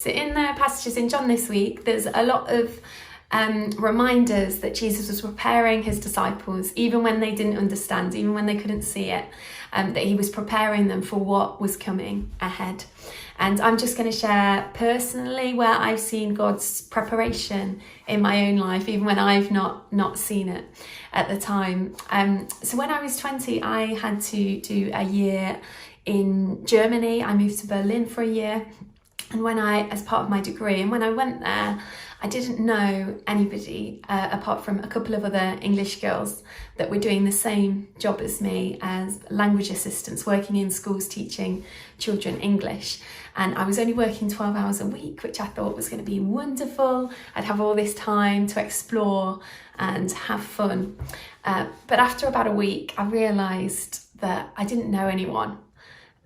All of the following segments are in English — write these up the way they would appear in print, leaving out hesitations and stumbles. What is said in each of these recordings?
So in the passages in John this week, there's a lot of reminders that Jesus was preparing his disciples, even when they didn't understand, even when they couldn't see it, that he was preparing them for what was coming ahead. And I'm just going to share personally where I've seen God's preparation in my own life, even when I've not seen it at the time. So when I was 20, I had to do a year in Germany. I moved to Berlin for a year. And as part of my degree, and when I went there, I didn't know anybody apart from a couple of other English girls that were doing the same job as me as language assistants, working in schools teaching children English. And I was only working 12 hours a week, which I thought was going to be wonderful. I'd have all this time to explore and have fun. But after about a week, I realised that I didn't know anyone,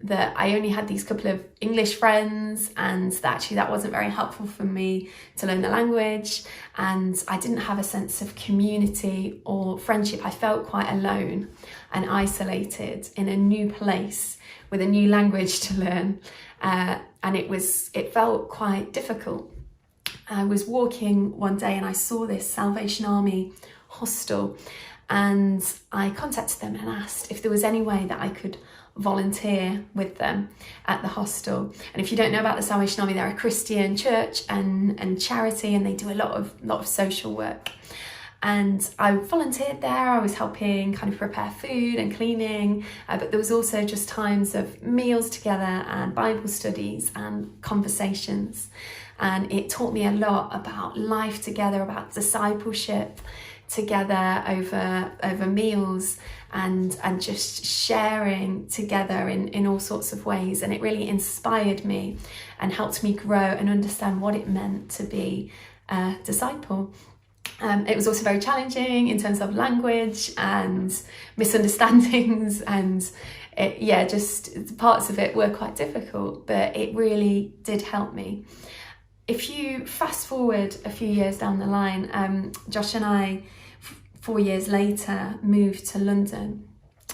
that I only had these couple of English friends, and that wasn't very helpful for me to learn the language, and I didn't have a sense of community or friendship. I felt quite alone and isolated in a new place with a new language to learn, and it felt quite difficult. I was walking one day and I saw this Salvation Army hostel, and I contacted them and asked if there was any way that I could volunteer with them at the hostel. And if you don't know about the Salvation Army, they're a Christian church and charity, and they do a lot of social work. And I volunteered there. I was helping kind of prepare food and cleaning, but there was also just times of meals together and Bible studies and conversations. And it taught me a lot about life together, about discipleship together over meals, and just sharing together in all sorts of ways. And it really inspired me and helped me grow and understand what it meant to be a disciple. It was also very challenging in terms of language and misunderstandings, and just parts of it were quite difficult, but it really did help me. If you fast forward a few years down the line, Josh and I, 4 years later, moved to London,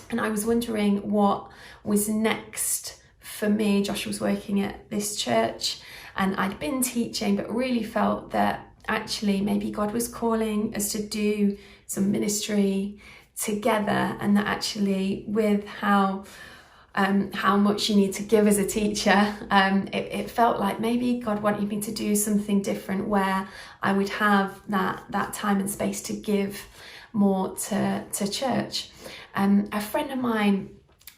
and I was wondering what was next for me. Josh was working at this church, and I'd been teaching, but really felt that actually maybe God was calling us to do some ministry together, and that actually with how much you need to give as a teacher, it felt like maybe God wanted me to do something different where I would have that time and space to give more to church. A friend of mine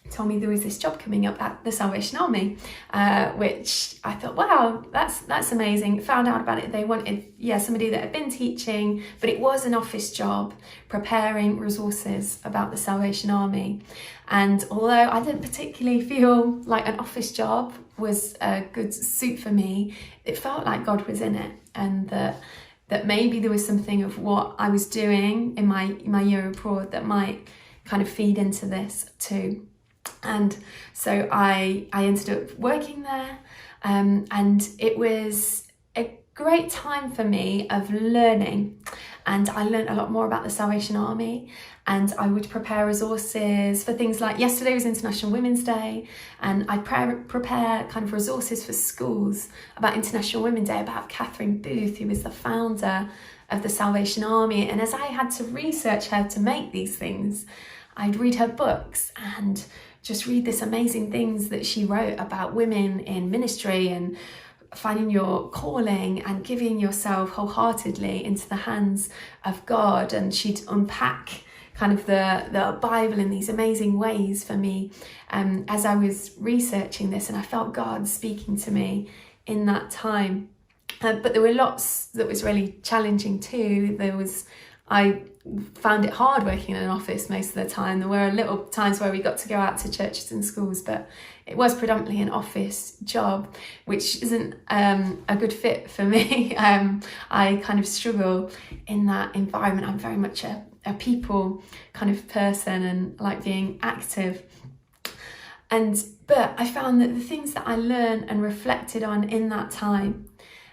told me there was this job coming up at the Salvation Army, which I thought, wow, that's amazing. Found out about it. They wanted somebody that had been teaching, but it was an office job, preparing resources about the Salvation Army. And although I didn't particularly feel like an office job was a good suit for me, it felt like God was in it, and that maybe there was something of what I was doing in my year abroad that might kind of feed into this too. And so I ended up working there, and it was a great time for me of learning, and I learned a lot more about the Salvation Army, and I would prepare resources for things like, yesterday was International Women's Day, and I'd prepare kind of resources for schools about International Women's Day, about Catherine Booth, who was the founder of the Salvation Army. And as I had to research how to make these things, I'd read her books and just read this amazing things that she wrote about women in ministry and finding your calling and giving yourself wholeheartedly into the hands of God. And she'd unpack kind of the Bible in these amazing ways for me as I was researching this, and I felt God speaking to me in that time. But there were lots that was really challenging too. I found it hard working in an office most of the time. There were little times where we got to go out to churches and schools, but it was predominantly an office job, which isn't a good fit for me. I kind of struggle in that environment. I'm very much a people kind of person and like being active. But I found that the things that I learned and reflected on in that time,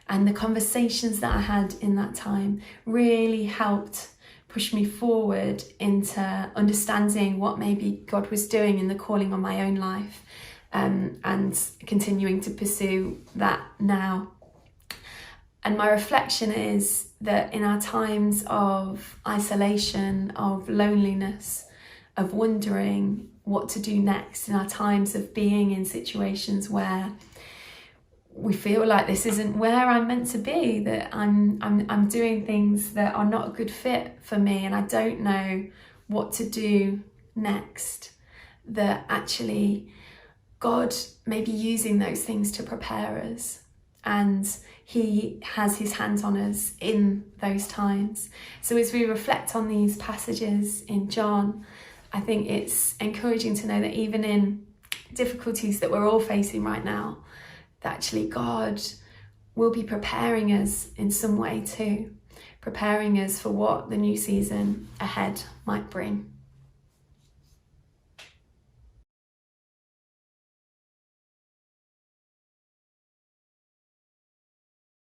and the conversations that I had in that time, really helped push me forward into understanding what maybe God was doing in the calling on my own life, and continuing to pursue that now. And my reflection is that in our times of isolation, of loneliness, of wondering what to do next, in our times of being in situations where we feel like this isn't where I'm meant to be, that I'm doing things that are not a good fit for me, and I don't know what to do next, that actually God may be using those things to prepare us, and he has his hands on us in those times. So as we reflect on these passages in John, I think it's encouraging to know that even in difficulties that we're all facing right now, that actually God will be preparing us in some way too, preparing us for what the new season ahead might bring.